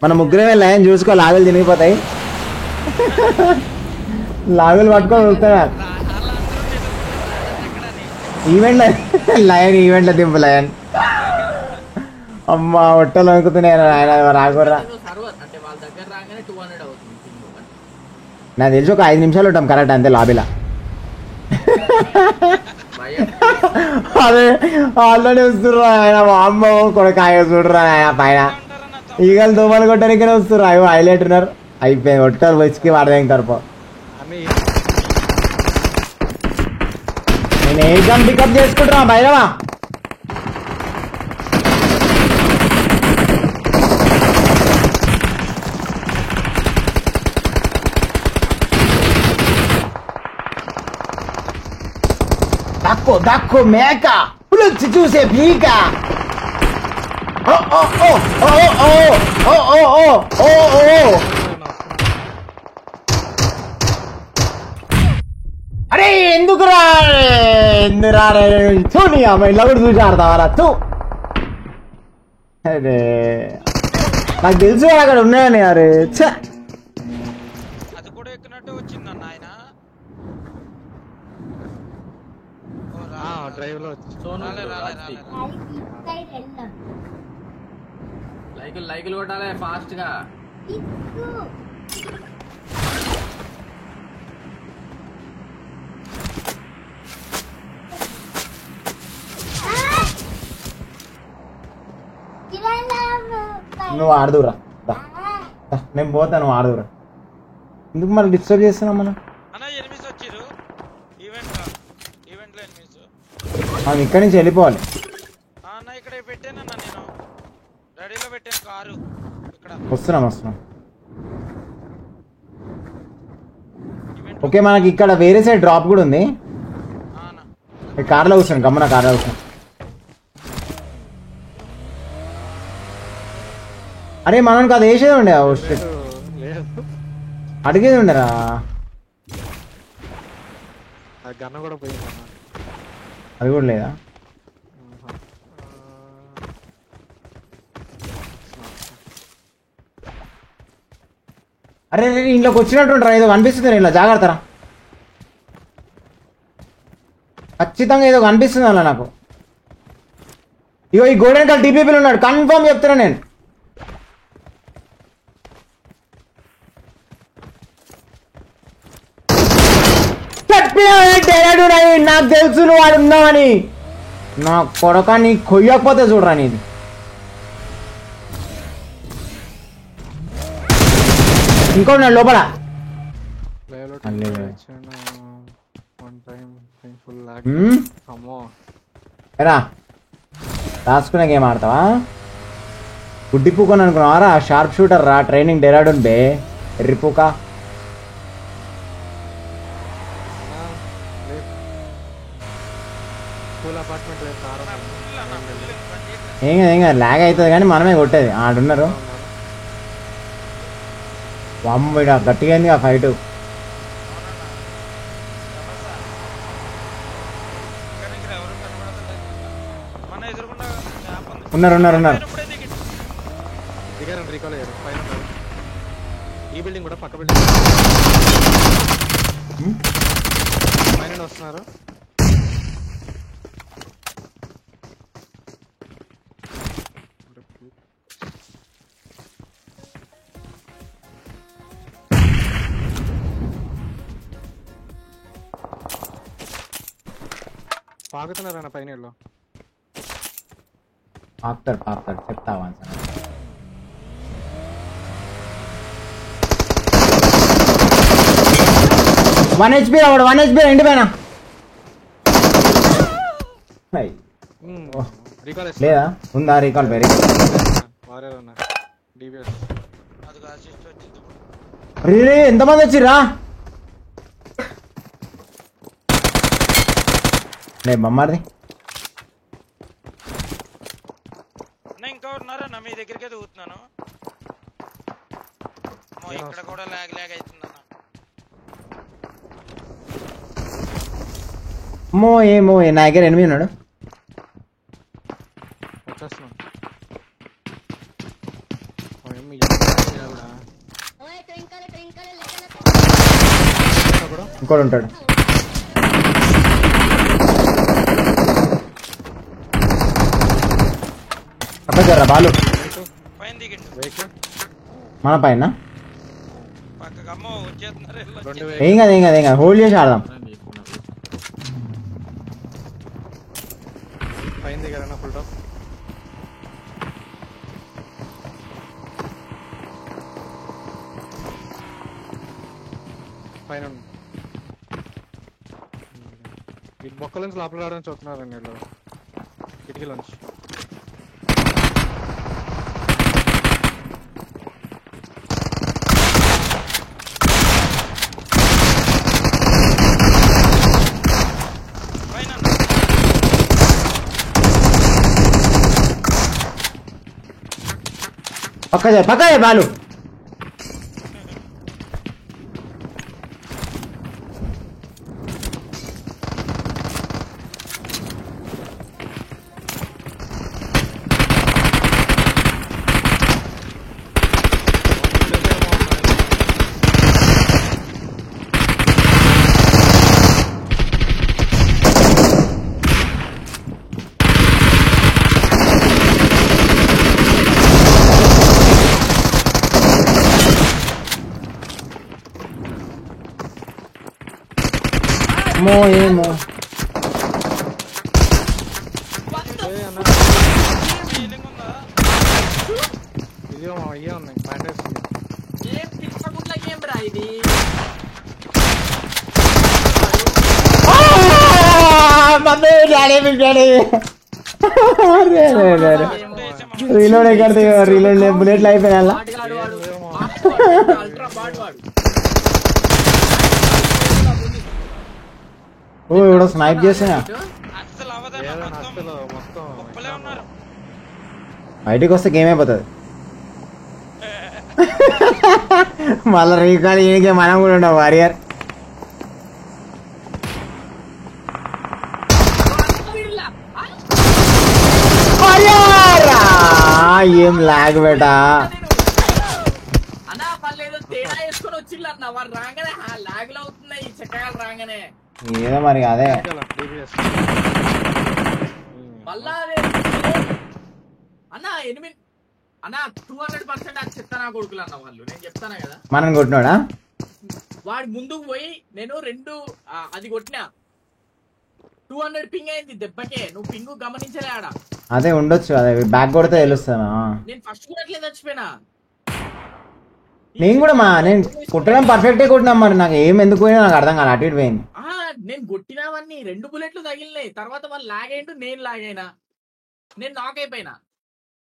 మన ముగ్గురమే లైన్ చూసుకో, లాగులు తినిగిపోతాయి. లాగులు పట్టుకొని వస్తాడా ఈవెంట్లో లయన్, ఈవెంట్లో దింపు లయన్. అమ్మా ఒట్టలు అనుకుతున్నాయి ఆయన రాకూడరా. నాకు తెలిసి ఒక 5 నిమిషాలు ఉంటాం కరెక్ట్ అంతే లాబీలా. అదే ఆల్రెడీ వస్తుర్రా ఆయన, మా అమ్మ కొడకాయ చూడరా ఆయన పైన ఈగలు దోమలు కొట్టడానికనే వస్తుర్రా. అయ్యో హైలైట్ ఉన్నారు. అయిపోయింది ఒట్టలు వచ్చి వాడదేం తరపు. నేను ఏ గన్ పికప్ చేసుకుంటున్నా బయటవా. దక్కు దక్కు మేక పులుచి చూసే పీక. అరే ఎందుకు రా చూని అమ్మ ఇలా కూడా చూసి ఆడతావారా చూ. అరే నాకు తెలుసు అక్కడ ఉన్నాయని. అరే ఛ అది కూడా ఎక్కినట్టు వచ్చిందన్న ఆయన డ్రైవ్ లో లైకులు కొట్టాలి ఫాస్ట్ గా. నువ్వు ఆడదురా, నేను పోతా, నువ్వు ఆడదురా. ఎందుకు మరి డిస్టర్బ్ చేస్తున్నాం మనం. ఎనిమిస్ వచ్చిరు ఈవెంట్ లో ఎనిమిస్. మనం ఇక్కడి నుంచి వెళ్ళిపోవాలి. అన్న ఇక్కడ పెట్టానన్నా, నేను రెడీలో పెట్టాను కారు. ఇక్కడ వస్తున్నాం. ఓకే మనకి ఇక్కడ వేరే సైడ్ డ్రాప్ కూడా ఉంది. కార్లో కూర్చోండి, గమ్మున కార్లో కూర్చోండి. అరే మనకి అది వేసేది ఉండే, అడిగేది ఉండరా. అది కూడా లేదా. అరే ఇంట్లోకి వచ్చినట్టుంటారా, ఏదో కనిపిస్తుంది ఇలా, జాగ్రత్తరా. ఖచ్చితంగా ఏదో కనిపిస్తుంది అలా నాకు. ఇగో ఈ గోల్డెన్ కలర్ టీపీపీలు ఉన్నాడు, కన్ఫర్మ్ చెప్తున్నా నేను. నాకు తెలుసు నువ్వు వాడు ఉన్నావని. నా కొడక నీ కొయ్యకపోతే చూడరా నీది. ఇంకోటి నా లోపల రా రాసుకునే గేమ్ ఆడతావా. గుడ్డిపూకొని అనుకున్నావారా, షార్ప్ షూటర్ రా, ట్రైనింగ్ డెరాడూన్ బే ఎర్రిపూక. ఏం కాదు లాగ్ అవుతుంది కానీ మనమే కొట్టేది. ఆడున్నారు అమ్మ గట్టిగా అయింది ఆ ఫైట్. ఉన్నారు ఈ బిల్డింగ్ కూడా పక్క బిల్డింగ్ పైన వస్తున్నారు. పాకుతున్నారన్న పైన పాకుతాడు చెప్తావా. 1 HP రావాడు, 1 HP ఇంటి పైన లేదా ఉందా రీకాల్. వెరీ రే ఎంతమంది వచ్చిర్రా. లే బొమ్మది ఇంకా ఉన్నారన్న మీ దగ్గరికి దిగుతున్నాను. ఇక్కడ కూడా లాగ్ అవుతుందన్న. ఏమో నా దగ్గర ఎనిమిది ఉన్నాడు. మీ అమ్మ కూడా ఇంకోటి ఉంటాడు. పక్క జర్రా బాలు పైన దిగిండు వెహికల్ మన పైన. పక్కకి అమ్మ వచ్చేస్తున్నారు రెండు ఏం కాదు ఏం కాదు ఏం కాదు, హోల్డ్ చేసి ఆడదాం. పైన దిగారన్న ఫుల్ టాప్. పైన ఈ మొక్కల నుంచి లోపల రావడానికి చూస్తున్నారండి వీళ్ళు కిటికీలోంచి. పైన పక్క చేయి బాలు. ఏమో ఫీలింగ్ ఉందా ఇదే ఇవే ఉన్నాయి బ్యాండేజ్. ఏం పిచ్చగుండ్ల ఏం రా ఇది? రీలోడ్ ఎక్కడ రీలోడ్ బుల్లెట్లు అయిపోయినా. వాడు అల్ట్రా బాడ్ వాడు. ఓ ఇప్పుడు స్నైప్ చేస్తున్నా. అస్సలు అవ్వదన్న ఏదైనా మొత్తం అసలు మొత్తం ఒప్పలే ఉన్నారు. బయటికి వస్తే గేమ్ అయిపోతుంది. మళ్ళీ రీకాల్ ఈయనకే మనం కూడా ఉండవు వారియర్. ఏం లాగ్ బేటా. అన్నా వాళ్ళు ఏదో తేడా వేసుకొని వచ్చిళ్ళు అన్న. వాడు రాగానే లాగ్లు అవుతున్నాయి చెక్కగాలు రాగానే. ఏదో మరి అదే DBS. మళ్ళా అదే అన్న 8 అన్న 200% అది చెప్తానా కొడుకులు అన్న వాళ్ళు. నేను చెప్తానా కదా, మనం కొట్టినోడా వాడు ముందుకు పోయి నేను 2 అది కొట్టినా 200 పింగ్ అయింది దెబ్బకే. నువ్వు పింగ్ గమనించలే ఆడ. అదే ఉండొచ్చు, అదే బ్యాక్ కొడితే తెలుస్తాను. నేను ఫస్ట్ కొట్టలే చచ్చిపోయినా. నేను కూడా నేను కొట్టడం పర్ఫెక్టే కొట్టినా, మరి నాకు ఏం ఎందుకు పోయినా నాకు అర్థం కాదు. అటు ఇటు పోయింది. నేను కొట్టినవన్నీ 2 బుల్లెట్లు తగిలినాయి. తర్వాత వాళ్ళు లాగ్ అయిండు, నేను లాగ్ అయినా, నేను నాక్ అయిపోయినా.